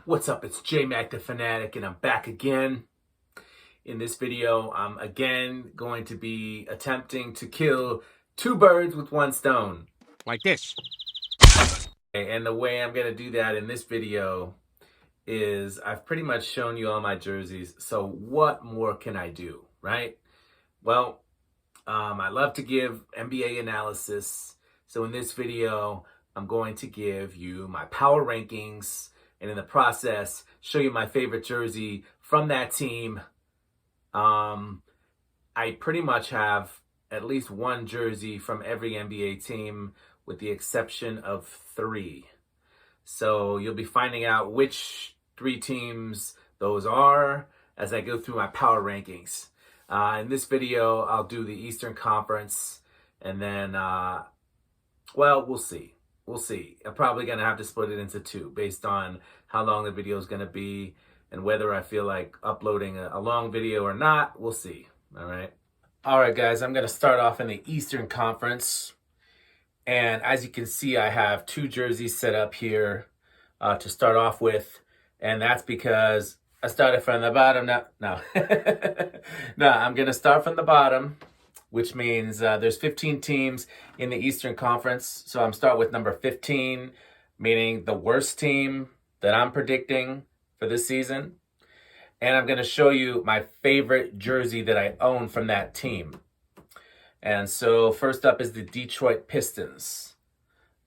What's up? It's J-Mac the Fanatic, and I'm back again. In this video, I'm again going to be attempting to kill two birds with one stone. Like this. And the way I'm going to do that in this video is I've pretty much shown you all my jerseys, so what more can I do, right? Well, I love to give NBA analysis, so in this video, I'm going to give you my power rankings, and in the process, show you my favorite jersey from that team. I pretty much have at least one jersey from every NBA team with the exception of 3. So you'll be finding out which 3 teams those are as I go through my power rankings. In this video, I'll do the Eastern Conference, and then, well, we'll see. We'll see. I'm probably going to have to split it into 2 based on how long the video is going to be and whether I feel like uploading a long video or not. We'll see. All right. All right, guys, I'm going to start off in the Eastern Conference. And as you can see, I have 2 jerseys set up here to start off with. And that's because I started from the bottom. No, no, I'm going to start from the bottom, which means there's 15 teams in the Eastern Conference. So I'm starting with number 15, meaning the worst team that I'm predicting for this season. And I'm going to show you my favorite jersey that I own from that team. And so first up is the Detroit Pistons.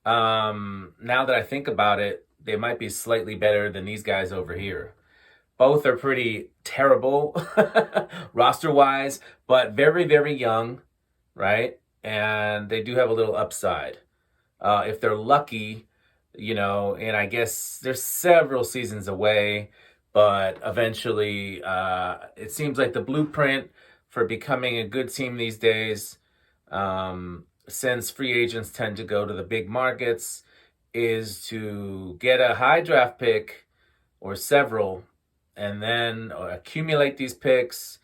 Now that I think about it, they might be slightly better than these guys over here. Both are pretty terrible roster-wise, but very, very young, right? And they do have a little upside. If they're lucky, you know, and I guess there's several seasons away, but eventually it seems like the blueprint for becoming a good team these days, since free agents tend to go to the big markets, is to get a high draft pick or several and then accumulate these picks.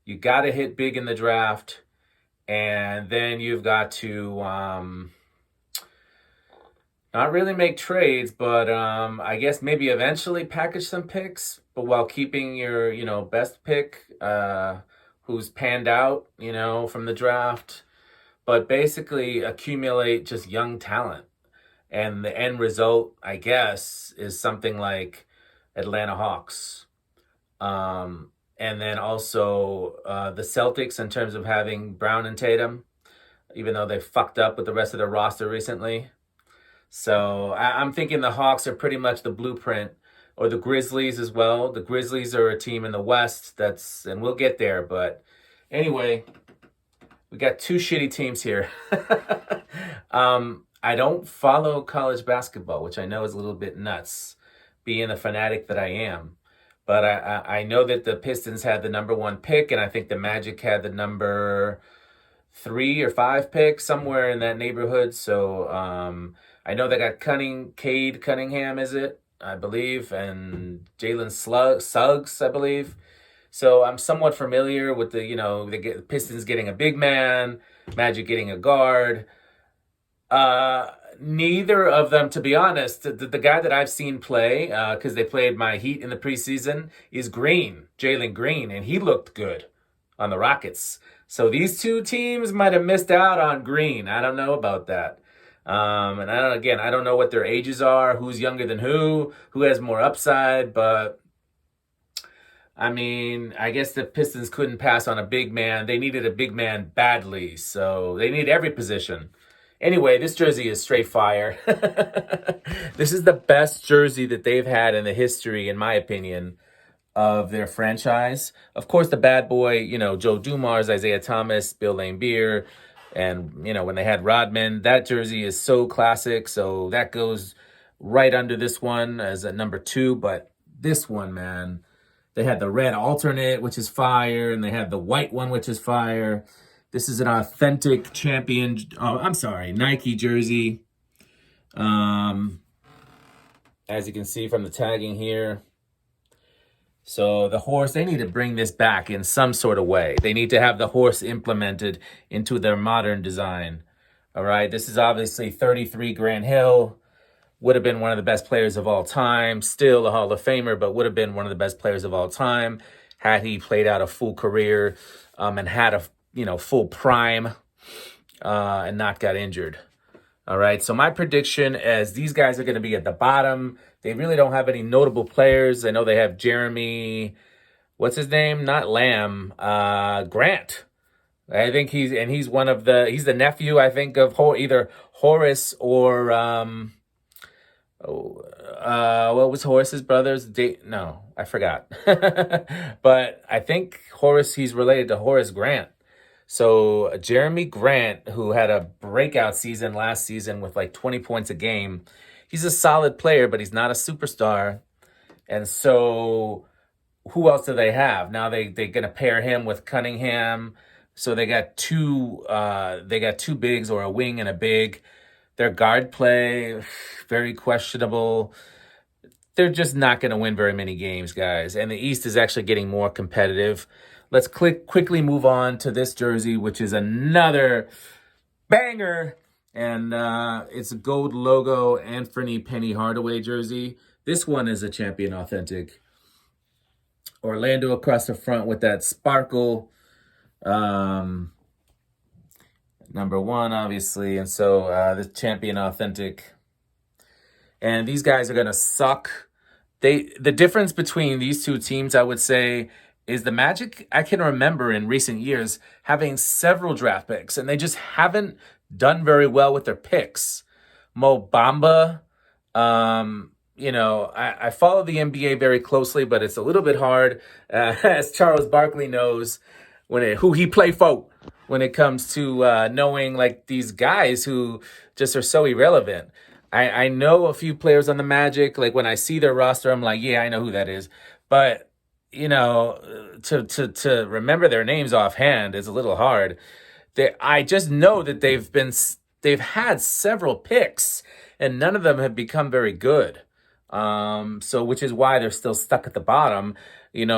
You got to hit big in the draft, and then you've got to not really make trades, but I guess maybe eventually package some picks, but while keeping your, you know, best pick who's panned out, you know, from the draft. But basically accumulate just young talent. And the end result, I guess, is something like Atlanta Hawks. And then also the Celtics in terms of having Brown and Tatum, even though they fucked up with the rest of the roster recently. So I'm thinking the Hawks are pretty much the blueprint, or the Grizzlies as well. The Grizzlies are a team in the West and we'll get there. But anyway, we got 2 shitty teams here. I don't follow college basketball, which I know is a little bit nuts, being the fanatic that I am. But I know that the Pistons had the number 1 pick, and I think the Magic had the number 3 or 5 pick, somewhere in that neighborhood. So I know they got Cade Cunningham, is it? I believe, and Jalen Suggs, I believe. So I'm somewhat familiar with the, you know, the Pistons getting a big man, Magic getting a guard. Neither of them, to be honest, the guy that I've seen play, because they played my Heat in the preseason, is Green, Jalen Green, and he looked good on the Rockets. So these 2 teams might have missed out on Green. I don't know about that. And I don't know what their ages are, who's younger than who has more upside, but I mean, I guess the Pistons couldn't pass on a big man. They needed a big man badly, so they need every position. Anyway, this jersey is straight fire. This is the best jersey that they've had in the history, in my opinion, of their franchise. Of course, the bad boy, you know, Joe Dumars, Isaiah Thomas, Bill Laimbeer, and, you know, when they had Rodman, that jersey is so classic. So that goes right under this one as a number 2. But this one, man, they had the red alternate, which is fire, and they had the white one, which is fire. This is an authentic champion, Nike jersey. As you can see from the tagging here. So the horse, they need to bring this back in some sort of way. They need to have the horse implemented into their modern design. All right, this is obviously 33 Grand Hill. would have been one of the best players of all time, still a Hall of Famer, but would have been one of the best players of all time had he played out a full career and had a full prime and not got injured. All right, so my prediction is these guys are going to be at the bottom. They really don't have any notable players. I know they have Jeremy, what's his name? Not Lamb, Grant. I think he's he's the nephew, I think, of either Horace or what was Horace's brother's date? No, I forgot. But I think he's related to Horace Grant. So Jeremy Grant, who had a breakout season last season with like 20 points a game, he's a solid player, but he's not a superstar. And so who else do they have? Now they're going to pair him with Cunningham. So they got two bigs, or a wing and a big. Their guard play, very questionable. They're just not going to win very many games, guys. And the East is actually getting more competitive. Let's quickly move on to this jersey, which is another banger. And it's a gold logo Anthony Penny Hardaway jersey. This one is a champion authentic. Orlando across the front with that sparkle. Number one, obviously. And so the champion authentic. And these guys are going to suck. The difference between these two teams, I would say, is the Magic, I can remember in recent years having several draft picks, and they just haven't done very well with their picks. Mo Bamba, I follow the NBA very closely, but it's a little bit hard, as Charles Barkley knows, who he play for when it comes to knowing like these guys who just are so irrelevant. I know a few players on the Magic. Like when I see their roster, I'm like, yeah, I know who that is. But to remember their names offhand is a little hard. I just know that they've had several picks and none of them have become very good. So which is why they're still stuck at the bottom.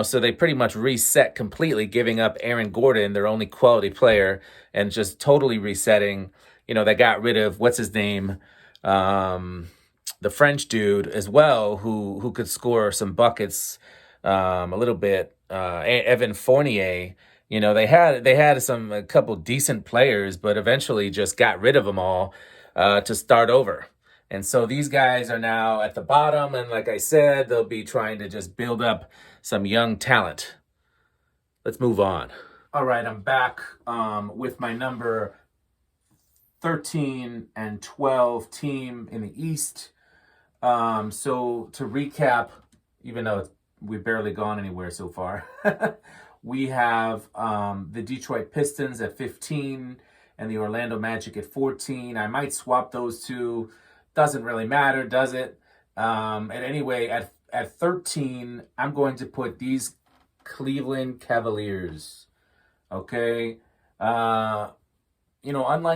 So they pretty much reset completely, giving up Aaron Gordon, their only quality player, and just totally resetting. They got rid of what's his name, the French dude as well, who could score some buckets. A little bit, Evan Fournier. They had a couple decent players, but eventually just got rid of them all to start over. And so these guys are now at the bottom, and like I said, they'll be trying to just build up some young talent. Let's move on. All right, I'm back with my number 13 and 12 team in the East. So to recap, even though we've barely gone anywhere so far. We have the Detroit Pistons at 15 and the Orlando Magic at 14. I might swap those two. Doesn't really matter, does it? And anyway, at 13, I'm going to put these Cleveland Cavaliers. Okay? Unlike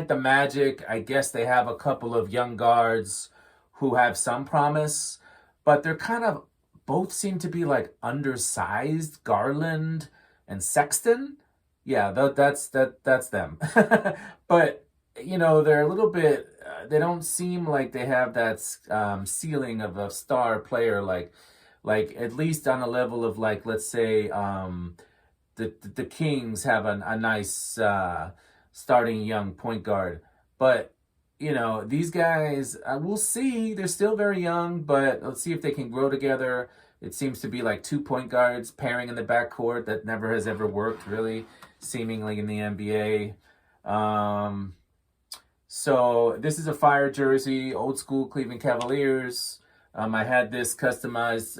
the Magic, I guess they have a couple of young guards who have some promise, but they're kind of both seem to be like undersized. Garland and Sexton. Yeah, that's them. But, they're a little bit, they don't seem like they have that ceiling of a star player, like at least on a level of like, let's say, the Kings have a nice starting young point guard. But, these guys, we'll see. They're still very young, but let's see if they can grow together. It seems to be like 2 point guards pairing in the backcourt. That never has ever worked, really, seemingly in the NBA. So this is a fire jersey, old school Cleveland Cavaliers. I had this customized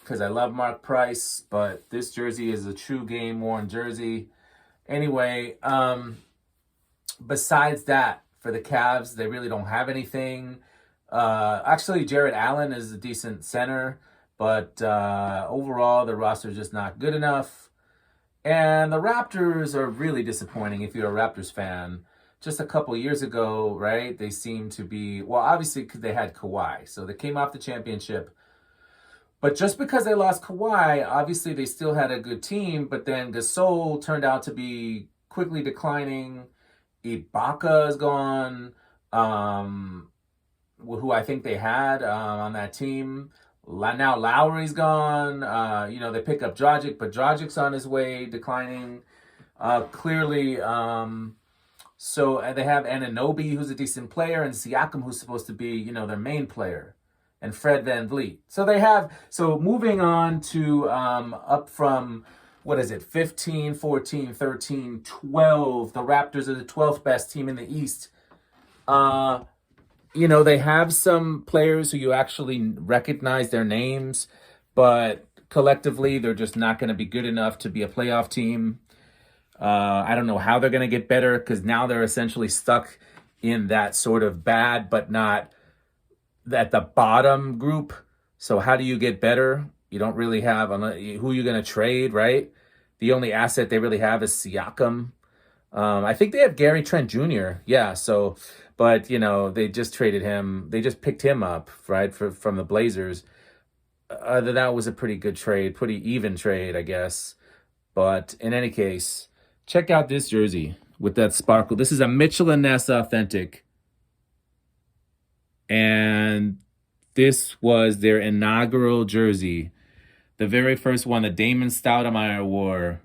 because I love Mark Price, but this jersey is a true game-worn jersey. Anyway, besides that, for the Cavs, they really don't have anything. Actually, Jared Allen is a decent center, but overall, the roster is just not good enough. And the Raptors are really disappointing if you're a Raptors fan. Just a couple years ago, right, they seemed to be, well, obviously because they had Kawhi. So they came off the championship. But just because they lost Kawhi, obviously they still had a good team, but then Gasol turned out to be quickly declining. Ibaka is gone. who I think they had on that team. Now Lowry's gone. They pick up Dragic, but Dragic's on his way, declining. Clearly, so they have Anunoby, who's a decent player, and Siakam, who's supposed to be, their main player, and Fred VanVleet. So moving on to up from, 15, 14, 13, 12. The Raptors are the 12th best team in the East. They have some players who you actually recognize their names, but collectively, they're just not going to be good enough to be a playoff team. I don't know how they're going to get better because now they're essentially stuck in that sort of bad, but not at the bottom group. So how do you get better? You don't really have who you're going to trade, right? The only asset they really have is Siakam. I think they have Gary Trent Jr. Yeah. So, but they just traded him. They just picked him up, right, from the Blazers. That was a pretty good trade, pretty even trade, I guess. But in any case, check out this jersey with that sparkle. This is a Mitchell & Ness authentic. And this was their inaugural jersey. The very first one that Damon Stoudemire wore.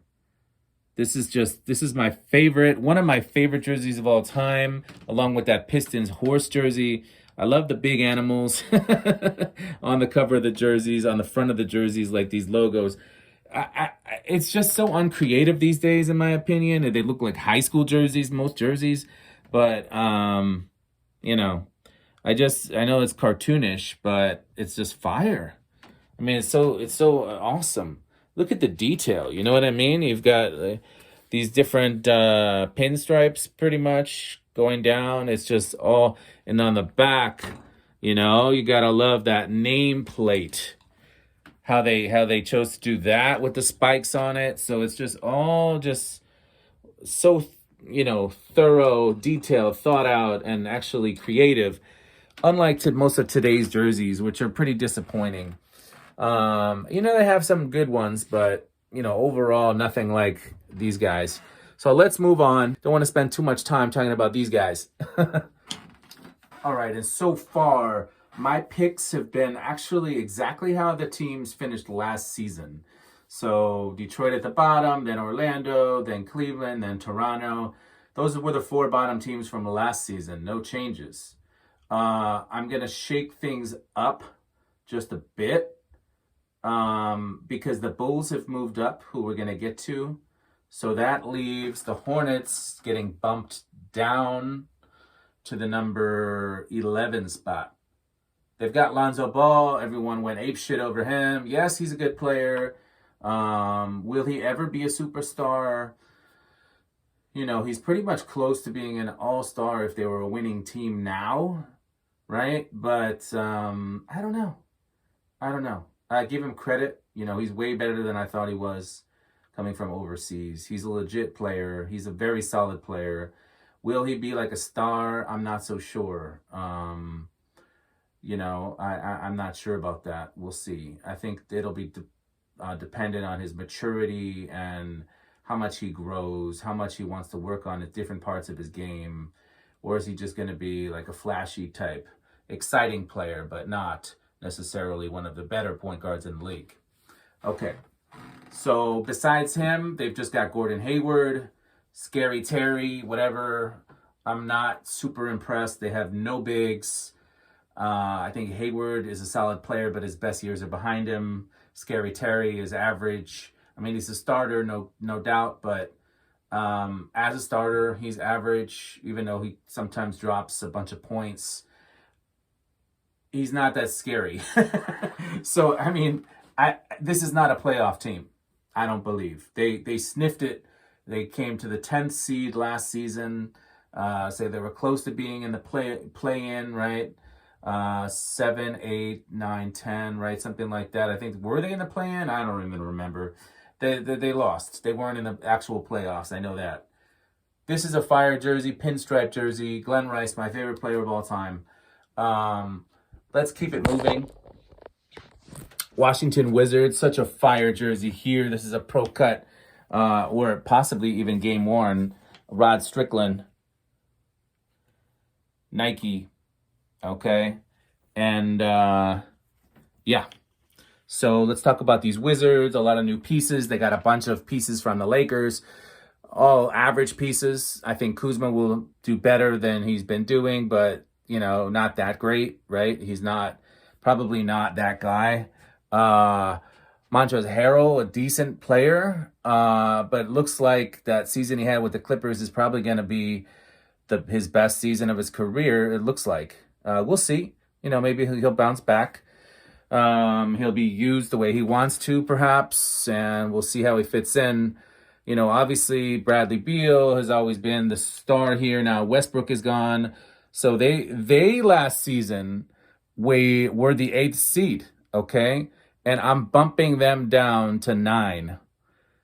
This is my favorite, one of my favorite jerseys of all time, along with that Pistons horse jersey. I love the big animals on the cover of the jerseys, on the front of the jerseys, like these logos. It's just so uncreative these days, in my opinion. They look like high school jerseys, most jerseys. But, I know it's cartoonish, but it's just fire. I mean, it's so awesome. Look at the detail. You know what I mean? You've got these different pinstripes pretty much going down. It's just all, and on the back, you gotta love that nameplate. How they chose to do that with the spikes on it. So it's just all just so, thorough, detailed, thought out, and actually creative. Unlike to most of today's jerseys, which are pretty disappointing. They have some good ones, but, overall, nothing like these guys. So let's move on. Don't want to spend too much time talking about these guys. All right, and so far, my picks have been actually exactly how the teams finished last season. So Detroit at the bottom, then Orlando, then Cleveland, then Toronto. Those were the 4 bottom teams from last season. No changes. I'm going to shake things up just a bit because the Bulls have moved up, who we're going to get to. So that leaves the Hornets getting bumped down to the number 11 spot. They've got Lonzo Ball. Everyone went apeshit over him. Yes, he's a good player. Will he ever be a superstar? He's pretty much close to being an all-star if they were a winning team now, right? But I don't know. I give him credit. He's way better than I thought he was coming from overseas. He's a legit player. He's a very solid player. Will he be like a star? I'm not so sure. I'm not sure about that. We'll see. I think it'll be dependent on his maturity and how much he grows, how much he wants to work on at different parts of his game. Or is he just going to be like a flashy type, exciting player, but not necessarily one of the better point guards in the league? Okay. So besides him, they've just got Gordon Hayward, Scary Terry, whatever. I'm not super impressed. They have no bigs. I think Hayward is a solid player, but his best years are behind him. Scary Terry is average. I mean, he's a starter, no doubt, but as a starter, he's average, even though he sometimes drops a bunch of points. He's not that scary. So, I mean, this is not a playoff team, I don't believe. They sniffed it. They came to the 10th seed last season. So they were close to being in the play-in, right? 7, 8, 9, 10, right? Something like that. I think, were they in the play-in? I don't even remember. They lost. They weren't in the actual playoffs. I know that. This is a fire jersey, pinstripe jersey. Glenn Rice, my favorite player of all time. Let's keep it moving. Washington Wizards, such a fire jersey here. This is a pro cut, or possibly even game worn. Rod Strickland. Nike. Okay. And yeah. So let's talk about these Wizards. A lot of new pieces. They got a bunch of pieces from the Lakers. All average pieces. I think Kuzma will do better than he's been doing, but, not that great, right? He's probably not that guy. Montrezl Harrell, a decent player, but it looks like that season he had with the Clippers is probably going to be his best season of his career, it looks like. We'll see. Maybe he'll bounce back. He'll be used the way he wants to, perhaps, and we'll see how he fits in. Obviously, Bradley Beal has always been the star here. Now Westbrook is gone. So they last season were the 8th seed, okay? And I'm bumping them down to 9.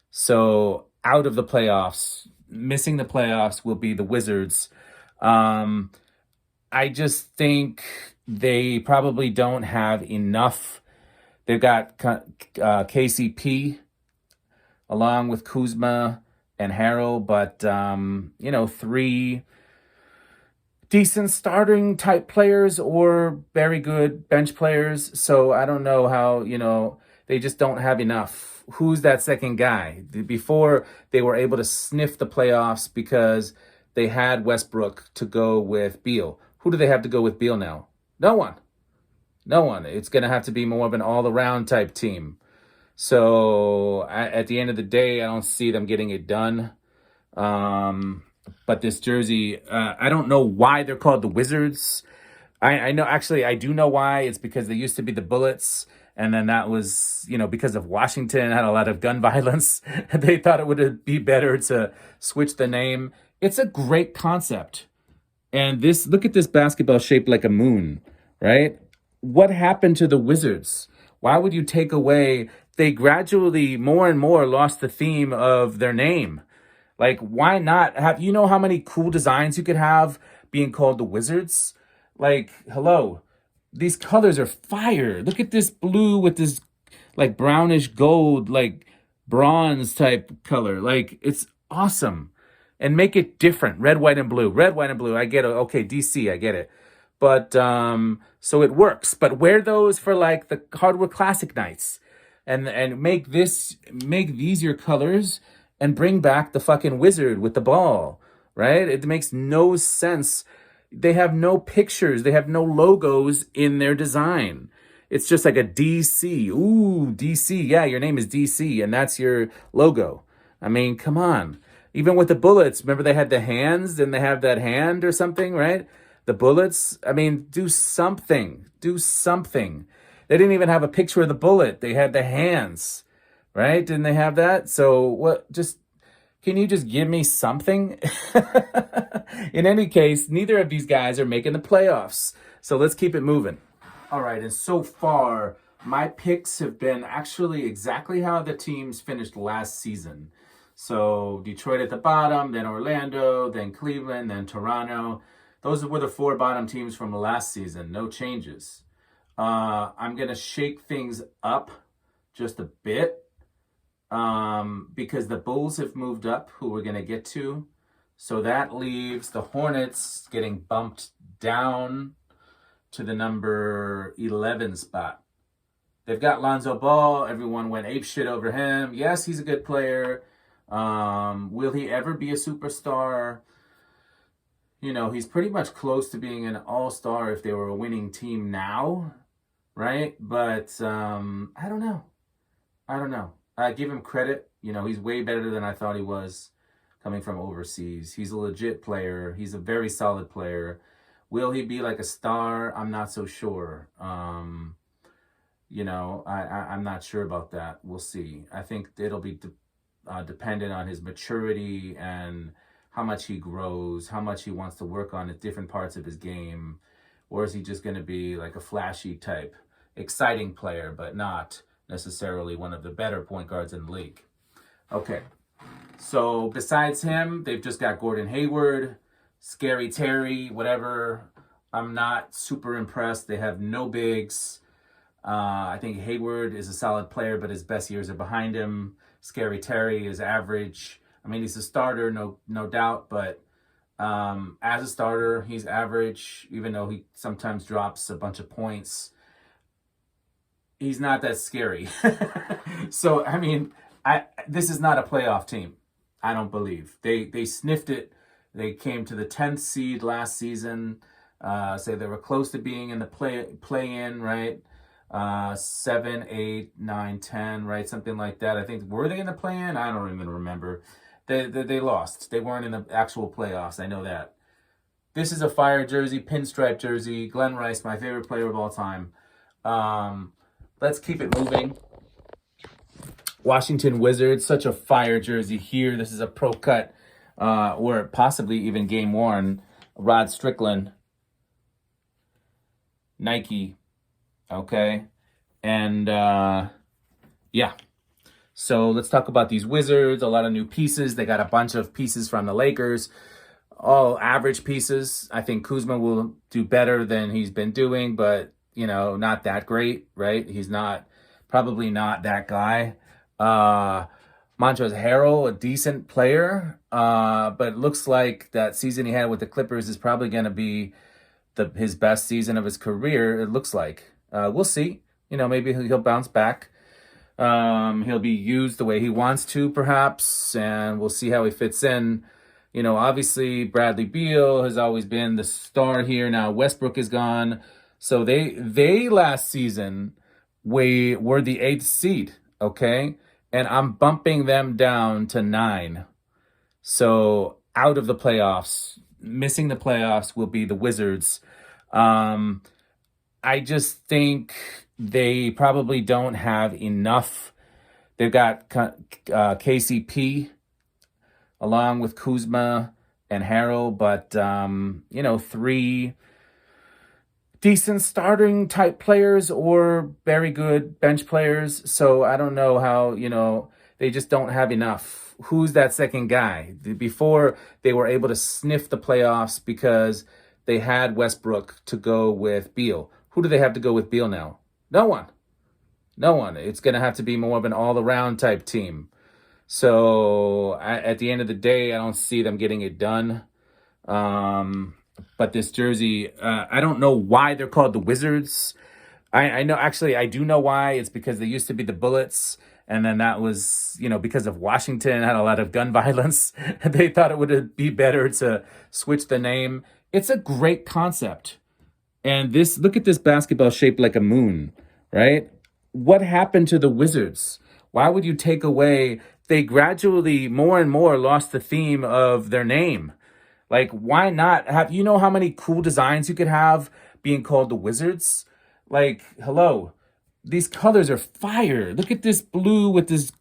So out of the playoffs, missing the playoffs will be the Wizards. I just think they probably don't have enough. They've got KCP along with Kuzma and Harrell, but 3 decent starting type players or very good bench players. So I don't know how, they just don't have enough. Who's that second guy? Before, they were able to sniff the playoffs because they had Westbrook to go with Beal. Who do they have to go with Beal now? No one. It's going to have to be more of an all-around type team. So at the end of the day, I don't see them getting it done. But this jersey, I don't know why they're called the Wizards. I know, actually, I do know why. It's because they used to be the Bullets. And then that was, because of Washington had a lot of gun violence. They thought it would be better to switch the name. It's a great concept. And look at this basketball shaped like a moon, right? What happened to the Wizards? Why would you take away? They gradually, more and more, lost the theme of their name. Like, why not have, how many cool designs you could have being called the Wizards? Like, hello, these colors are fire. Look at this blue with this, like, brownish gold, like, bronze type color. Like, it's awesome. And make it different. Red, white, and blue. Red, white, and blue. I get it. Okay, DC, I get it. But, so it works. But wear those for, like, the Hardwood Classic nights. And make these your colors and bring back the fucking Wizard with the ball, right? It makes no sense. They have no pictures. They have no logos in their design. It's just like a DC. Ooh, DC. Yeah, your name is DC, and that's your logo. I mean, come on. Even with the Bullets, remember they had the hands? Didn't they have that hand or something, right? The Bullets. I mean, do something. Do something. They didn't even have a picture of the bullet. They had the hands, right? Didn't they have that? So what? Can you just give me something? In any case, neither of these guys are making the playoffs. So let's keep it moving. All right, and so far, my picks have been actually exactly how the teams finished last season. So Detroit at the bottom, then Orlando, then Cleveland, then Toronto. Those were the 4 bottom teams from last season. No changes. I'm going to shake things up just a bit because the Bulls have moved up, who we're going to get to. So that leaves the Hornets getting bumped down to the number 11 spot. They've got Lonzo Ball. Everyone went apeshit over him. Yes, he's a good player. Will he ever be a superstar? He's pretty much close to being an all-star if they were a winning team now, right? But I don't know. I give him credit. He's way better than I thought he was coming from overseas. He's a legit player. He's a very solid player. Will he be like a star? I'm not so sure. I'm not sure about that. We'll see. I think it'll be dependent on his maturity and how much he grows, how much he wants to work on at different parts of his game. Or is he just going to be like a flashy type, exciting player, but not necessarily one of the better point guards in the league? Okay. So besides him, they've just got Gordon Hayward, Scary Terry, whatever. I'm not super impressed. They have no bigs. I think Hayward is a solid player, but his best years are behind him. Scary Terry is average. I mean, he's a starter, no doubt, but As a starter, he's average, even though he sometimes drops a bunch of points. He's not that scary. So, I mean, this is not a playoff team, I don't believe. They sniffed it. They came to the 10th seed last season. So they were close to being in the play-in, right? 7, 8, 9, 10, right? Something like that. I think, were they in the play-in? I don't even remember. They lost. They weren't in the actual playoffs. I know that. This is a fire jersey, pinstripe jersey. Glenn Rice, my favorite player of all time. Let's keep it moving. Washington Wizards, such a fire jersey here. This is a pro cut, or possibly even game worn. Rod Strickland, Nike, okay? And, yeah. So let's talk about these Wizards. A lot of new pieces. They got a bunch of pieces from the Lakers. All average pieces. I think Kuzma will do better than he's been doing, but, you know, not that great, right? He's probably not that guy. Montrezl Harrell, a decent player, but it looks like that season he had with the Clippers is probably going to be his best season of his career, it looks like. We'll see. You know, maybe he'll bounce back. He'll be used the way he wants to, perhaps, and we'll see how he fits in. You know, obviously, Bradley Beal has always been the star here. Now Westbrook is gone. So they last season were the 8th seed, okay? And I'm bumping them down to 9. So out of the playoffs, missing the playoffs will be the Wizards. I just think they probably don't have enough. They've got KCP along with Kuzma and Harrell, but, you know, 3 decent starting type players or very good bench players. So I don't know how, you know, they just don't have enough. Who's that second guy? Before, they were able to sniff the playoffs because they had Westbrook to go with Beal. Who do they have to go with Beal now? No one. No one. It's going to have to be more of an all-around type team. So at the end of the day, I don't see them getting it done. But this jersey, I don't know why they're called the Wizards. I know, actually, I do know why. It's because they used to be the Bullets. And then that was, you know, because of Washington had a lot of gun violence. They thought it would be better to switch the name. It's a great concept. And look at this basketball shaped like a moon, right? What happened to the Wizards? Why would you take away? They gradually, more and more, lost the theme of their name. Like, why not have, you know how many cool designs you could have being called the Wizards? Like, hello, these colors are fire. Look at this blue with this,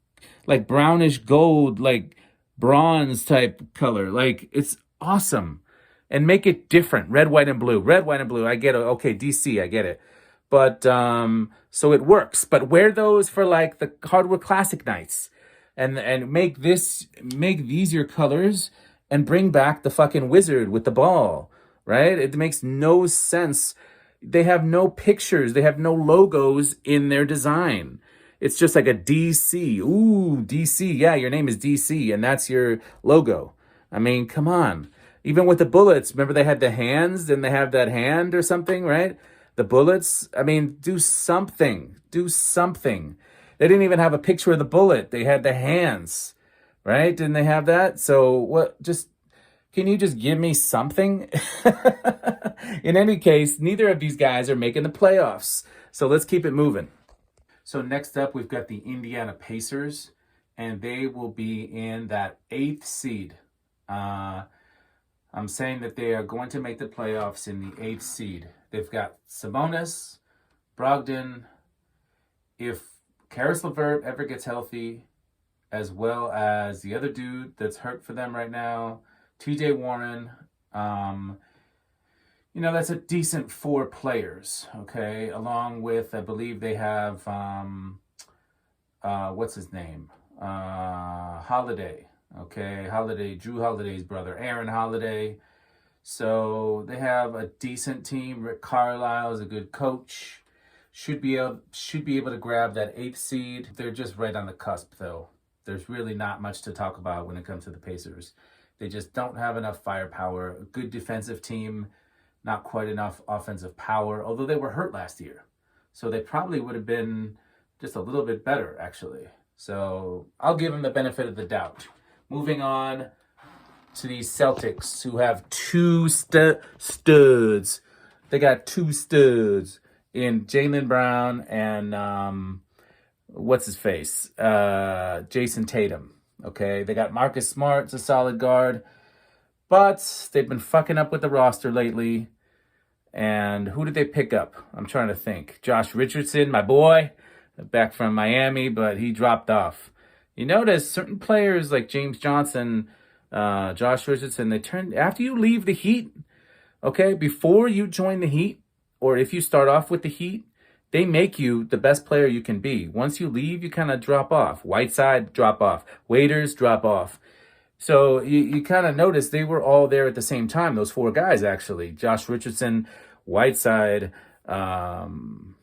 like, brownish gold, like, bronze type color. Like, it's awesome. And make it different. Red, white, and blue. Red, white, and blue. I get it. Okay, DC, I get it. But, so it works. But wear those for, like, the Hardwood Classic nights. And make these your colors and bring back the fucking Wizard with the ball, right? It makes no sense. They have no pictures. They have no logos in their design. It's just like a DC. Ooh, DC. Yeah, your name is DC, and that's your logo. I mean, come on. Even with the Bullets, remember they had the hands? Didn't they have that hand or something, right? The Bullets. I mean, do something. Do something. They didn't even have a picture of the bullet. They had the hands, right? Didn't they have that? So what? Can you just give me something? In any case, neither of these guys are making the playoffs. So let's keep it moving. So next up, we've got the Indiana Pacers, and they will be in that 8th seed. I'm saying that they are going to make the playoffs in the 8th seed. They've got Sabonis, Brogdon, if Karis LeVert ever gets healthy, as well as the other dude that's hurt for them right now, TJ Warren. You know, that's a decent 4 players, okay? Along with, I believe they have, what's his name? Holiday, okay? Drew Holiday's brother, Aaron Holiday. So they have a decent team. Rick Carlisle is a good coach. Should be able to grab that 8th seed. They're just right on the cusp, though. There's really not much to talk about when it comes to the Pacers. They just don't have enough firepower. A good defensive team, not quite enough offensive power, although they were hurt last year. So they probably would have been just a little bit better, actually. So I'll give them the benefit of the doubt. Moving on to these Celtics, who have two studs. They got two studs in Jaylen Brown and what's his face? Jason Tatum. Okay, they got Marcus Smart, it's a solid guard, but they've been fucking up with the roster lately. And who did they pick up? I'm trying to think. Josh Richardson, my boy, back from Miami, but he dropped off. You notice certain players like James Johnson, Josh Richardson, they turn after you leave the Heat. Okay, before you join the Heat, or if you start off with the Heat, they make you the best player you can be. Once you leave, you kind of drop off. Whiteside, drop off. Waiters, drop off. So you kind of notice they were all there at the same time, those four guys, actually. Josh Richardson, Whiteside, James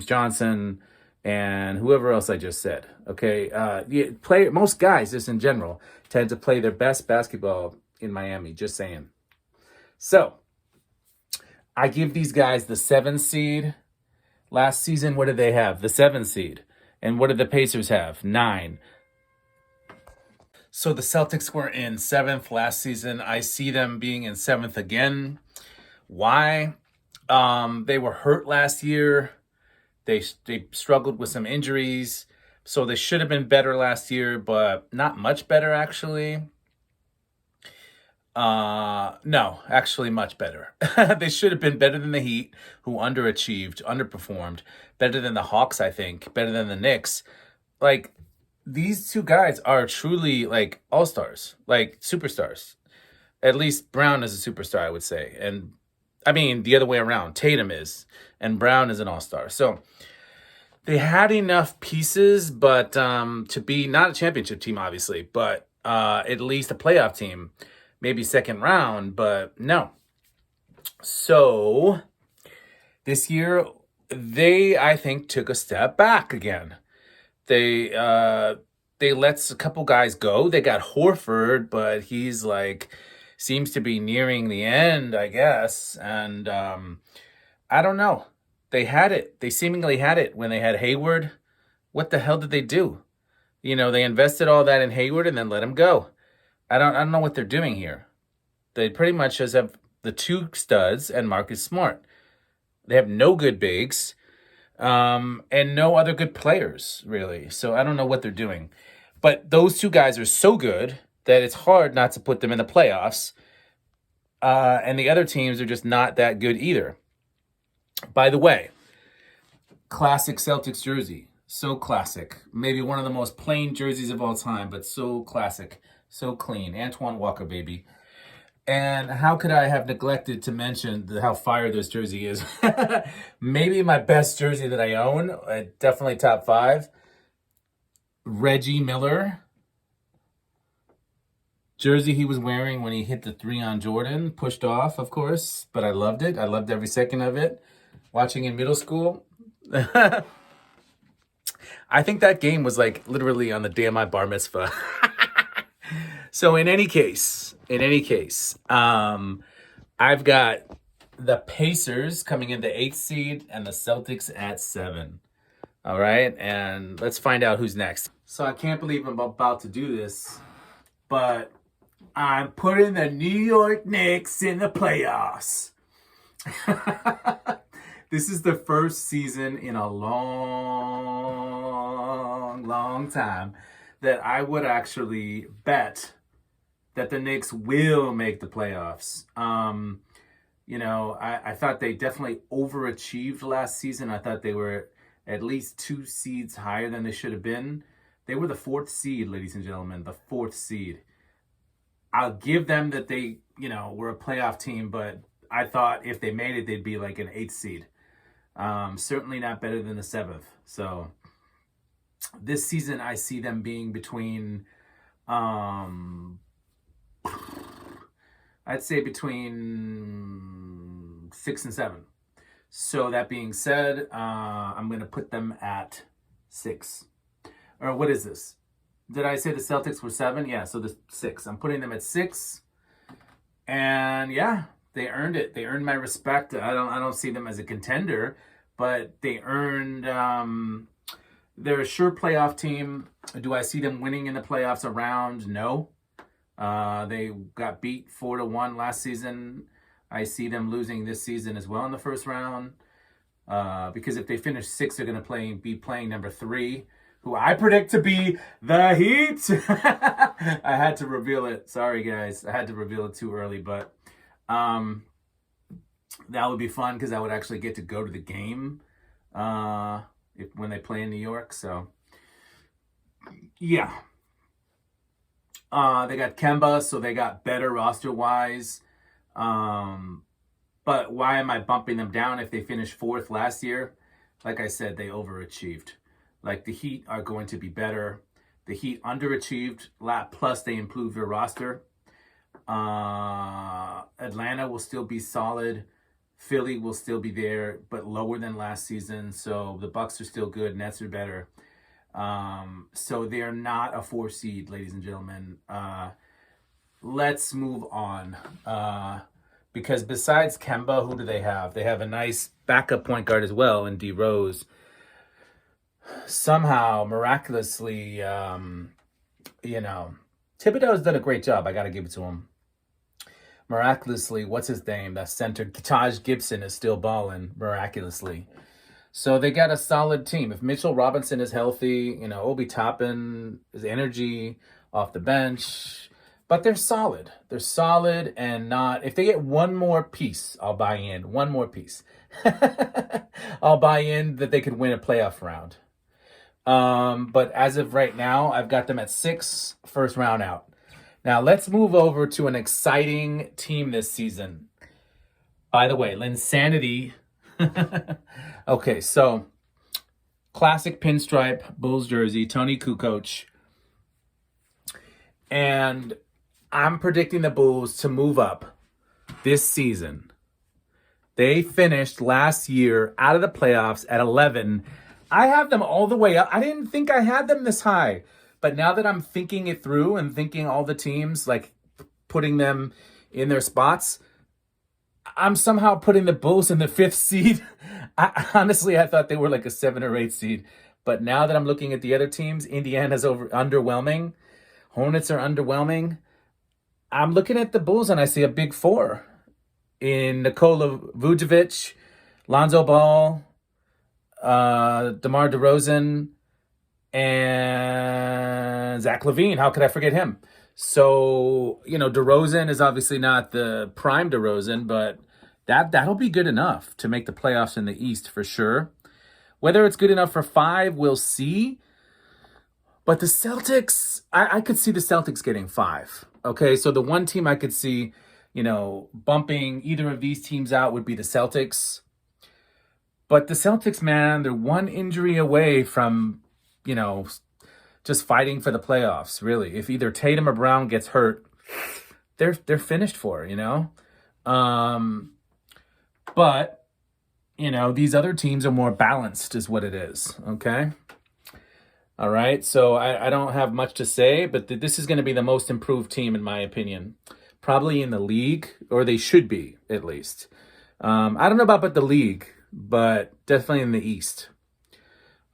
Johnson, and whoever else I just said. Okay, most guys, just in general, tend to play their best basketball in Miami, just saying. So, I give these guys the 7 seed. Last season, what did they have? The 7 seed. And what did the Pacers have? 9. So the Celtics were in 7th last season. I see them being in 7th again. Why? They were hurt last year. They struggled with some injuries. So they should have been better last year, but not much better, actually. No, actually much better. They should have been better than the Heat, who underperformed. Better than the Hawks, I think. Better than the Knicks. Like, these two guys are truly, like, all-stars. Like, superstars. At least Brown is a superstar, I would say. And, I mean, the other way around. Tatum is. And Brown is an all-star. So, they had enough pieces, but to be not a championship team, obviously, but at least a playoff team. Maybe second round, but no. So, this year, they, I think, took a step back again. They let a couple guys go. They got Horford, but he's like, seems to be nearing the end, I guess. And I don't know. They had it. They seemingly had it when they had Hayward. What the hell did they do? You know, they invested all that in Hayward and then let him go. I don't know what they're doing here. They pretty much just have the 2 studs and Marcus Smart. They have no good bigs and no other good players, really. So I don't know what they're doing. But those 2 guys are so good that it's hard not to put them in the playoffs. And the other teams are just not that good either. By the way, classic Celtics jersey. So classic. Maybe one of the most plain jerseys of all time, but so classic. So clean. Antoine Walker, baby. And how could I have neglected to mention how fire this jersey is? Maybe my best jersey that I own. Definitely top 5. Reggie Miller. Jersey he was wearing when he hit the 3 on Jordan. Pushed off, of course. But I loved it. I loved every second of it. Watching in middle school. I think that game was like literally on the day of my bar mitzvah. So in any case, I've got the Pacers coming in the 8th seed and the Celtics at 7. All right, and let's find out who's next. So I can't believe I'm about to do this, but I'm putting the New York Knicks in the playoffs. This is the first season in a long time that I would actually bet that the Knicks will make the playoffs. You know, I thought they definitely overachieved last season. I thought they were at least 2 seeds higher than they should have been. They were the 4th seed, ladies and gentlemen, the 4th seed. I'll give them that they, you know, were a playoff team, but I thought if they made it, they'd be like an 8th seed. Certainly not better than the 7th. So this season, I see them being between, I'd say between 6 and 7. So that being said, I'm going to put them at 6. Or what is this? Did I say the Celtics were 7? Yeah, so the 6. I'm putting them at 6. And yeah, they earned it. They earned my respect. I don't see them as a contender, but they earned they're a sure playoff team. Do I see them winning in the playoffs around? No. They got beat 4-1 last season. I see them losing this season as well in the first round. Because if they finish 6, they're going to be playing number 3, who I predict to be the Heat. I had to reveal it. Sorry, guys. I had to reveal it too early, but that would be fun because I would actually get to go to the game when they play in New York. So, yeah. They got Kemba, so they got better roster-wise. But why am I bumping them down if they finished 4th last year? Like I said, they overachieved. Like, the Heat are going to be better. The Heat underachieved, plus they improved their roster. Atlanta will still be solid. Philly will still be there, but lower than last season. So the Bucks are still good. Nets are better. So they're not a 4 seed, ladies and gentlemen. Let's move on. Because besides Kemba, who do they have? They have a nice backup point guard as well in D Rose. Somehow, miraculously, Thibodeau's done a great job. I got to give it to him. Miraculously, what's his name? That center, Taj Gibson, is still balling miraculously. So they got a solid team. If Mitchell Robinson is healthy, Obi Toppin, his energy off the bench. But they're solid. They're solid and not... If they get one more piece, I'll buy in. One more piece. I'll buy in that they could win a playoff round. But as of right now, I've got them at 6, first round out. Now, let's move over to an exciting team this season. By the way, Linsanity. Okay, so classic pinstripe Bulls jersey, Tony Kukoc. And I'm predicting the Bulls to move up this season. They finished last year out of the playoffs at 11. I have them all the way up. I didn't think I had them this high. But now that I'm thinking it through and thinking all the teams, like putting them in their spots, I'm somehow putting the Bulls in the 5th seed. Honestly, I thought they were like a 7 or 8 seed. But now that I'm looking at the other teams, Indiana's underwhelming. Hornets are underwhelming. I'm looking at the Bulls and I see a big 4 in Nikola Vucevic, Lonzo Ball, DeMar DeRozan, and Zach LaVine. How could I forget him? So, DeRozan is obviously not the prime DeRozan, but that'll be good enough to make the playoffs in the East for sure. Whether it's good enough for 5, we'll see. But the Celtics, I could see the Celtics getting 5. Okay, so the one team I could see, bumping either of these teams out would be the Celtics. But the Celtics, man, they're one injury away from, just fighting for the playoffs, really. If either Tatum or Brown gets hurt, they're finished for, But, these other teams are more balanced is what it is, okay? All right, so I don't have much to say, but this is going to be the most improved team, in my opinion. Probably in the league, or they should be, at least. I don't know about the league, but definitely in the East.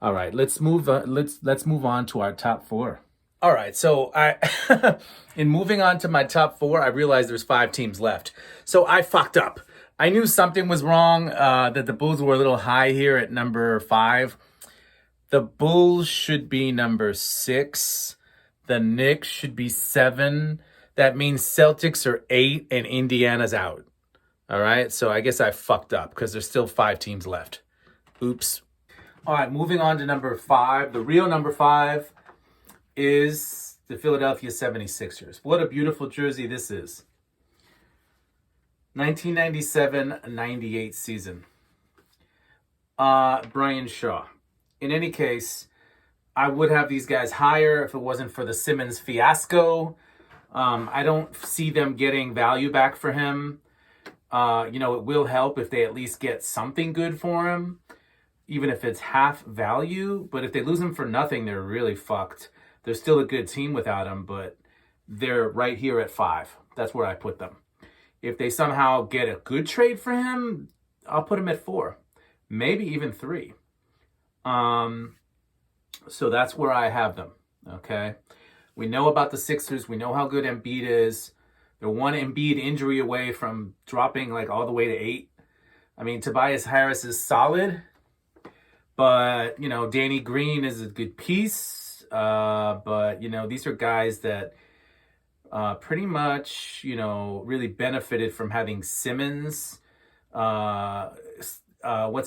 All right, let's move on to our top 4. All right, so in moving on to my top 4, I realized there's 5 teams left. So I fucked up. I knew something was wrong, that the Bulls were a little high here at number 5. The Bulls should be number 6. The Knicks should be 7. That means Celtics are 8 and Indiana's out. All right, so I guess I fucked up because there's still 5 teams left. Oops. All right, moving on to number 5. The real number 5 is the Philadelphia 76ers. What a beautiful jersey this is. 1997-98 season. Brian Shaw. In any case, I would have these guys higher if it wasn't for the Simmons fiasco. I don't see them getting value back for him. It will help if they at least get something good for him, even if it's half value. But if they lose him for nothing, they're really fucked. They're still a good team without him, but they're right here at 5. That's where I put them. If they somehow get a good trade for him, I'll put him at 4, maybe even 3. So that's where I have them, okay? We know about the Sixers. We know how good Embiid is. They're one Embiid injury away from dropping like all the way to 8. I mean, Tobias Harris is solid, but, you know, Danny Green is a good piece. But, you know, these are guys that pretty much, you know, really benefited from having Simmons. What's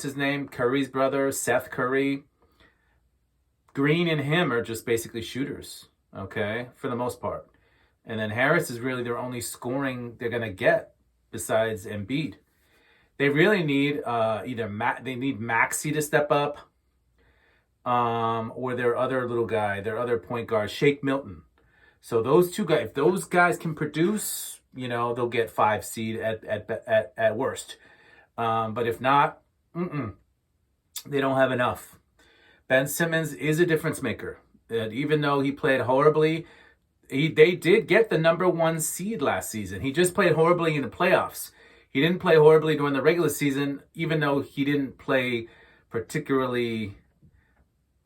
his name? Curry's brother, Seth Curry. Green and him are just basically shooters, okay, for the most part. And then Harris is really their only scoring they're going to get besides Embiid. They really need they need Maxey to step up, or their other little guy, their other point guard, Shake Milton. So those two guys, if those guys can produce, you know, they'll get 5 seed at worst. But if not, they don't have enough. Ben Simmons is a difference maker. And even though he played horribly, they did get the number 1 seed last season. He just played horribly in the playoffs. He didn't play horribly during the regular season, even though he didn't play particularly.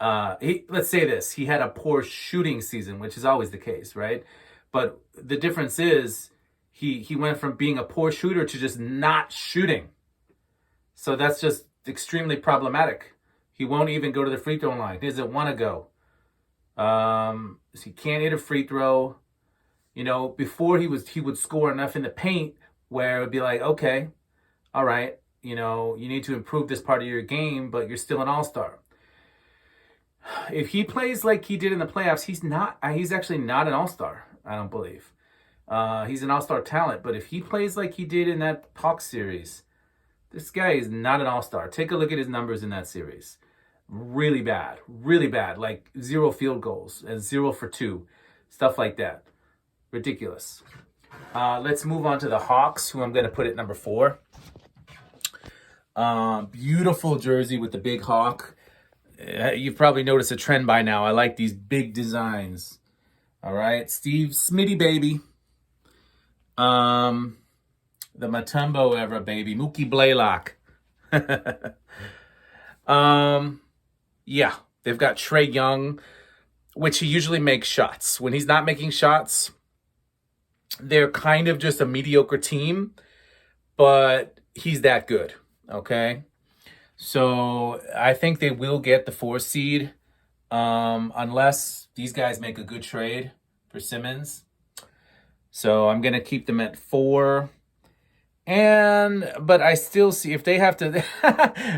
Let's say this: he had a poor shooting season, which is always the case, right? But the difference is he went from being a poor shooter to just not shooting. So that's just extremely problematic. He won't even go to the free throw line. He doesn't want to go. He can't hit a free throw. You know, before he would score enough in the paint where it would be like, okay, all right, you know, you need to improve this part of your game, but you're still an all-star. If he plays like he did in the playoffs, he's actually not an all-star, I don't believe. He's an all-star talent, but if he plays like he did in that Hawks series, this guy is not an all-star. Take a look at his numbers in that series. Really bad, like 0 field goals and 0 for 2, stuff like that. Ridiculous. Let's move on to the Hawks, who I'm going to put at number 4. Beautiful jersey with the big hawk. You've probably noticed a trend by now. I like these big designs. All right, Steve Smitty, baby. The Mutombo era, baby. Mookie Blaylock. Yeah, they've got Trae Young, which he usually makes shots. When he's not making shots, they're kind of just a mediocre team, but he's that good, okay? So I think they will get the 4 seed unless these guys make a good trade for Simmons. So I'm going to keep them at 4. But I still see if they have to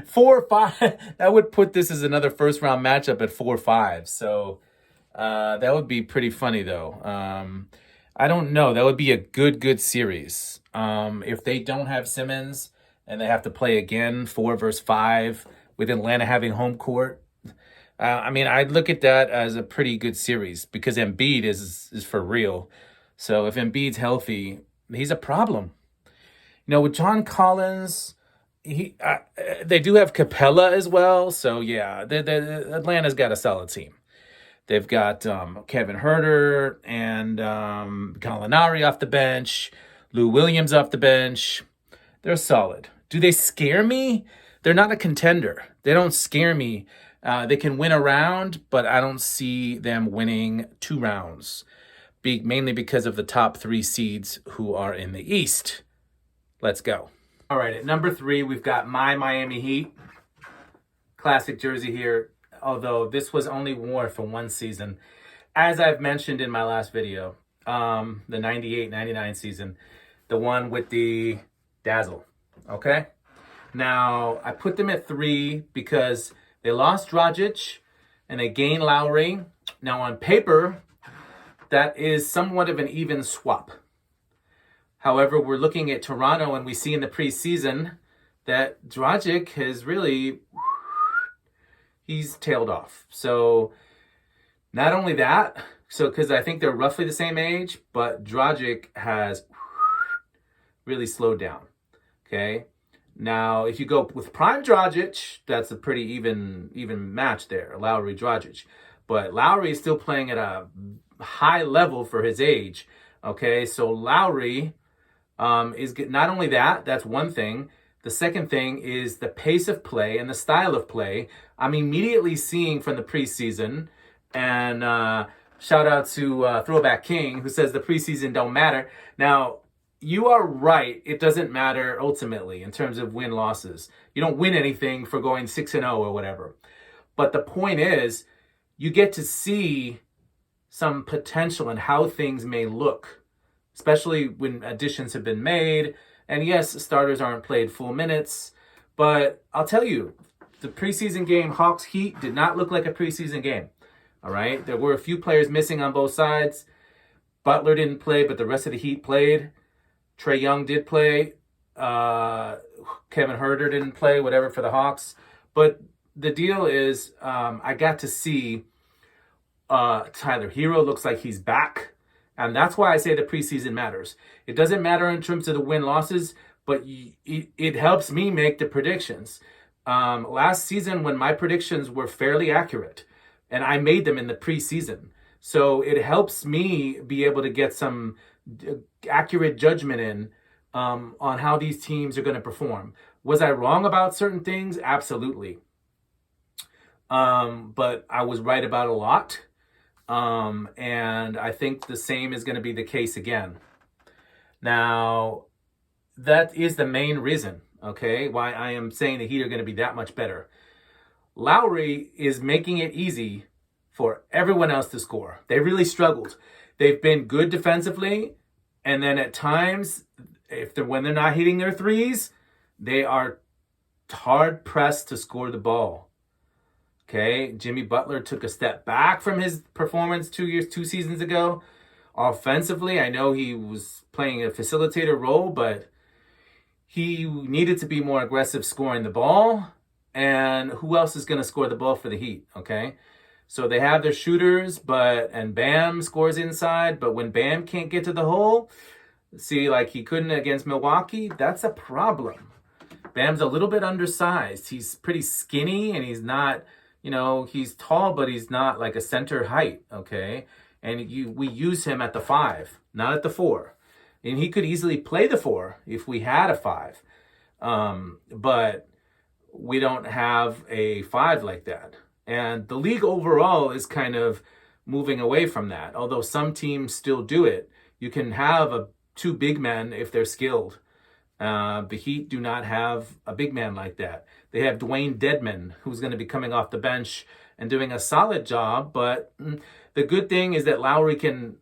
4 or 5, that would put this as another first round matchup at 4-5. So that would be pretty funny though. I don't know. That would be a good series. If they don't have Simmons and they have to play again 4 versus 5 with Atlanta having home court. I mean, I'd look at that as a pretty good series because Embiid is for real. So if Embiid's healthy, he's a problem. You know, with John Collins, they do have Capella as well. So, yeah, Atlanta's got a solid team. They've got Kevin Huerter and Gallinari off the bench, Lou Williams off the bench. They're solid. Do they scare me? They're not a contender. They don't scare me. They can win a round, but I don't see them winning 2 rounds, mainly because of the top 3 seeds who are in the East. Let's go. All right, at number 3, we've got my Miami Heat. Classic jersey here, although this was only worn for 1 season. As I've mentioned in my last video, the 98-99 season, the one with the dazzle, okay? Now, I put them at 3 because they lost Dragic and they gained Lowry. Now, on paper, that is somewhat of an even swap. However, we're looking at Toronto and we see in the preseason that Dragic has really, he's tailed off. So not only that, because I think they're roughly the same age, but Dragic has really slowed down, okay? Now, if you go with prime Dragic, that's a pretty even match there, Lowry Dragic. but Lowry is still playing at a high level for his age. Okay, so Lowry is not only that's one thing. The second thing is the pace of play and the style of play. I'm immediately seeing from the preseason, and shout out to Throwback King, who says the preseason don't matter. Now, you are right. It doesn't matter ultimately in terms of win-losses. You don't win anything for going 6-0 or whatever. But the point is, you get to see some potential in how things may look, especially when additions have been made. And yes, starters aren't played full minutes, but I'll tell you, the preseason game, Hawks-Heat, did not look like a preseason game. All right? There were a few players missing on both sides. Butler didn't play, but the rest of the Heat played. Trae Young did play. Kevin Huerter didn't play, whatever, for the Hawks. But the deal is, I got to see Tyler Hero looks like he's back. And that's why I say the preseason matters. It doesn't matter in terms of the win-losses, but it helps me make the predictions. Last season, when my predictions were fairly accurate, and I made them in the preseason, so it helps me be able to get some accurate judgment in on how these teams are going to perform. Was I wrong about certain things? Absolutely. But I was right about a lot. And I think the same is going to be the case again. Now, that is the main reason, okay, why I am saying the Heat are going to be that much better. Lowry is making it easy for everyone else to score. They really struggled. They've been good defensively, and then at times, when they're not hitting their threes, they are hard pressed to score the ball. Okay, Jimmy Butler took a step back from his performance 2 seasons ago. Offensively, I know he was playing a facilitator role, but he needed to be more aggressive scoring the ball. And who else is going to score the ball for the Heat? Okay, so they have their shooters, and Bam scores inside. But when Bam can't get to the hole, see, like he couldn't against Milwaukee, that's a problem. Bam's a little bit undersized. He's pretty skinny, and he's not. He's tall, but he's not like a center height, okay? And we use him at the 5, not at the 4. And he could easily play the 4 if we had a 5. But we don't have a 5 like that. And the league overall is kind of moving away from that. Although some teams still do it. You can have 2 big men if they're skilled. The Heat do not have a big man like that. They have Dwayne Dedmon, who's going to be coming off the bench and doing a solid job. But the good thing is that Lowry can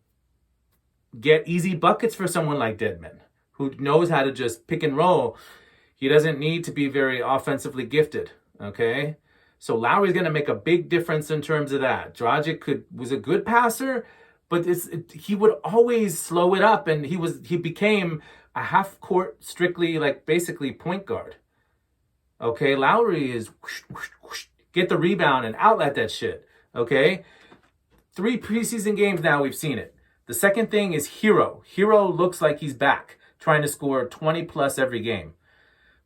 get easy buckets for someone like Dedmon, who knows how to just pick and roll. He doesn't need to be very offensively gifted, okay? So Lowry's going to make a big difference in terms of that. Dragic was a good passer, but he would always slow it up, and he became a half-court, strictly, like, basically point guard. Okay, Lowry is whoosh, whoosh, whoosh, get the rebound and outlet that shit. Okay, 3 preseason games now we've seen it. The second thing is Hero. Hero looks like he's back, trying to score 20 plus every game.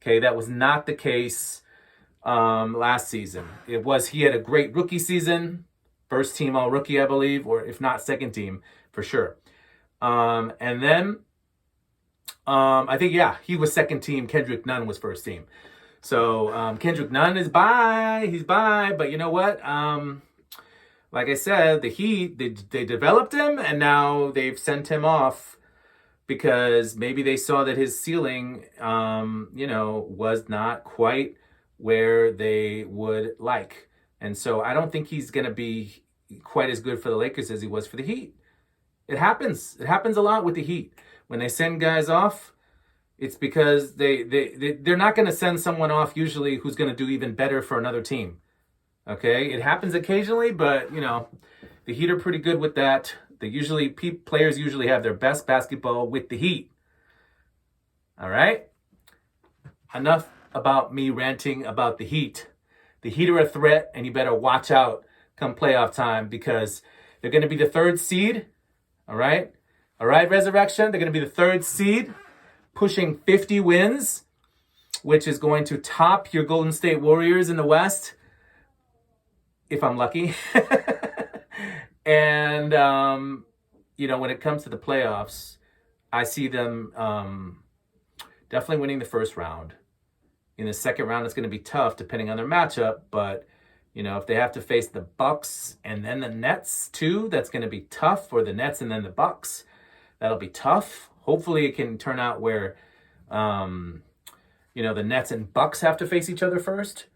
Okay, that was not the case last season. He had a great rookie season, first team all rookie, I believe, or if not second team for sure. And then I think he was second team. Kendrick Nunn was first team. So Kendrick Nunn is he's by, but you know what? Like I said, the Heat, they developed him, and now they've sent him off because maybe they saw that his ceiling, was not quite where they would like. And so I don't think he's going to be quite as good for the Lakers as he was for the Heat. It happens. It happens a lot with the Heat. When they send guys off, it's because they're not going to send someone off usually who's going to do even better for another team. Okay? It happens occasionally, but, the Heat are pretty good with that. Players usually have their best basketball with the Heat. All right? Enough about me ranting about the Heat. The Heat are a threat, and you better watch out come playoff time because they're going to be the 3rd seed. All right? All right, Resurrection, they're going to be the 3rd seed, pushing 50 wins, which is going to top your Golden State Warriors in the West, if I'm lucky. And, when it comes to the playoffs, I see them definitely winning the first round. In the second round, it's going to be tough depending on their matchup. But, if they have to face the Bucks and then the Nets too, that's going to be tough. Or the Nets and then the Bucks, that'll be tough. Hopefully it can turn out where, the Nets and Bucks have to face each other first.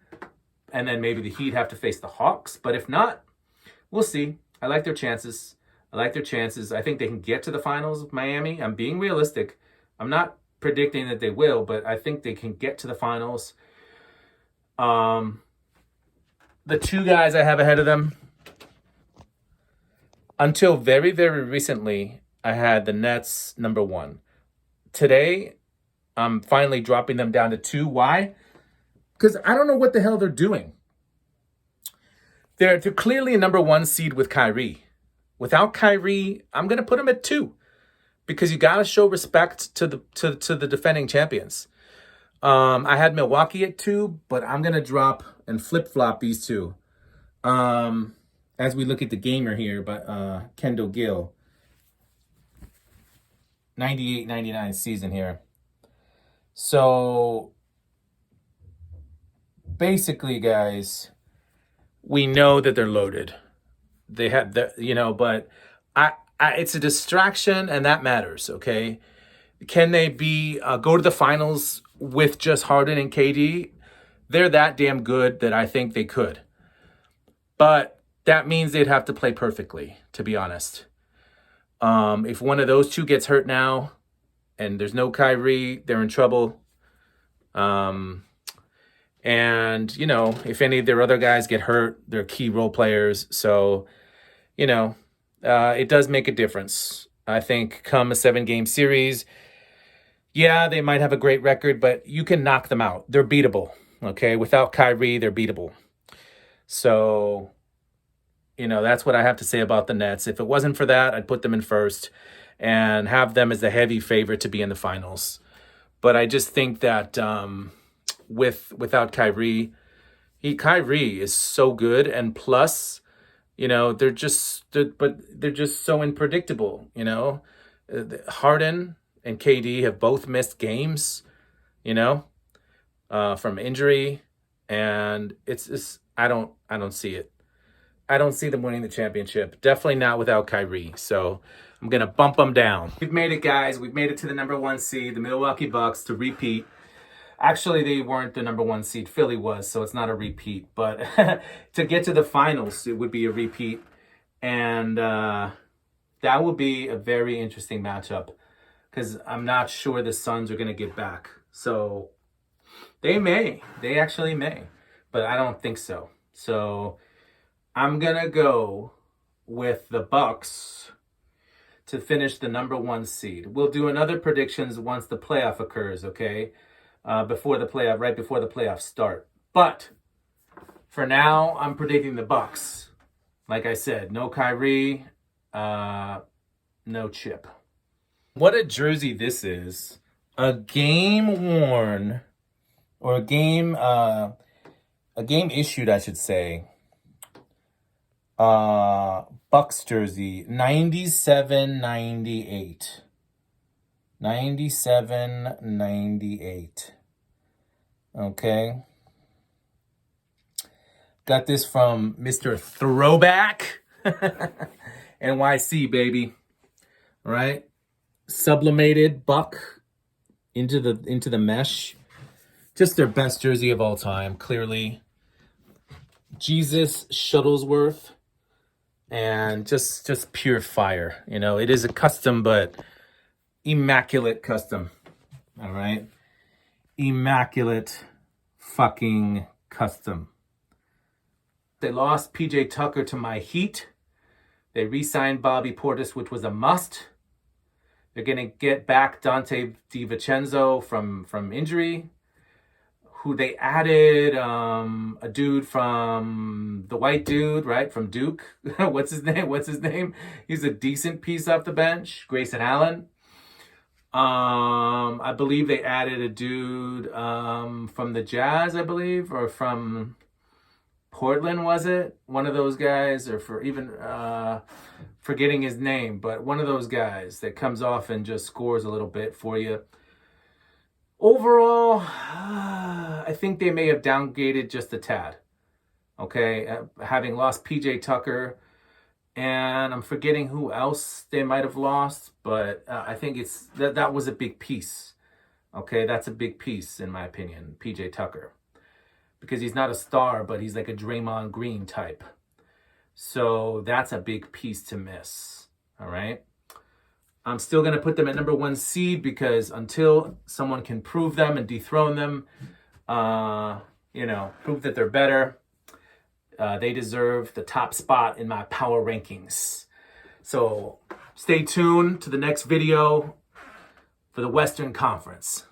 And then maybe the Heat have to face the Hawks. But if not, we'll see. I like their chances. I think they can get to the finals of Miami. I'm being realistic. I'm not predicting that they will, but I think they can get to the finals. The two guys I have ahead of them, until very, very recently, I had the Nets number 1. Today, I'm finally dropping them down to 2. Why? Because I don't know what the hell they're doing. They're clearly a number 1 seed with Kyrie. Without Kyrie, I'm going to put them at 2. Because you got to show respect to the defending champions. I had Milwaukee at 2, but I'm going to drop and flip-flop these two. As we look at the gamer here, but Kendall Gill. 98-99 season here. So, basically, guys, we know that they're loaded. They have but it's a distraction, and that matters, okay? Can they go to the finals with just Harden and KD? They're that damn good that I think they could. But that means they'd have to play perfectly, to be honest. If one of those two gets hurt now, and there's no Kyrie, they're in trouble. And, if any of their other guys get hurt, they're key role players. So, it does make a difference. I think come a 7-game series, yeah, they might have a great record, but you can knock them out. They're beatable, okay? Without Kyrie, they're beatable. So, that's what I have to say about the Nets. If it wasn't for that, I'd put them in first and have them as the heavy favorite to be in the finals. But I just think that without Kyrie, Kyrie is so good, and plus, they're just so unpredictable. Harden and KD have both missed games, from injury, and it's I don't see it. I don't see them winning the championship. Definitely not without Kyrie. So I'm going to bump them down. We've made it, guys. We've made it to the number 1 seed, the Milwaukee Bucks, to repeat. Actually, they weren't the number 1 seed. Philly was, so it's not a repeat. But to get to the finals, it would be a repeat. And that would be a very interesting matchup, because I'm not sure the Suns are going to get back. So they may. They actually may. But I don't think so. So I'm going to go with the Bucks to finish the number 1 seed. We'll do another predictions once the playoff occurs, okay? Right before the playoffs start. But for now, I'm predicting the Bucks. Like I said, no Kyrie, no Chip. What a jersey this is. A game worn, or a game issued, I should say. Bucks jersey, 97-98. 97-98. Okay. Got this from Mr. Throwback. NYC, baby. All right. Sublimated Buck into the mesh. Just their best jersey of all time, clearly. Jesus Shuttlesworth. And just pure fire. It is a custom, but immaculate custom. All right? Immaculate fucking custom. They lost PJ Tucker to my Heat. They re-signed Bobby Portis, which was a must. They're going to get back Dante DiVincenzo from injury. Who they added a dude from the white dude, right? From Duke. What's his name? He's a decent piece off the bench. Grayson Allen. I believe they added a dude from the Jazz, I believe, or from Portland, was it? One of those guys, or for even forgetting his name, but one of those guys that comes off and just scores a little bit for you. Overall, I think they may have downgraded just a tad. Okay, having lost PJ Tucker, and I'm forgetting who else they might have lost, but I think it's that was a big piece. Okay, that's a big piece in my opinion, PJ Tucker, because he's not a star, but he's like a Draymond Green type. So that's a big piece to miss. All right. I'm still going to put them at number 1 seed because until someone can prove them and dethrone them, prove that they're better, they deserve the top spot in my power rankings. So stay tuned to the next video for the Western Conference.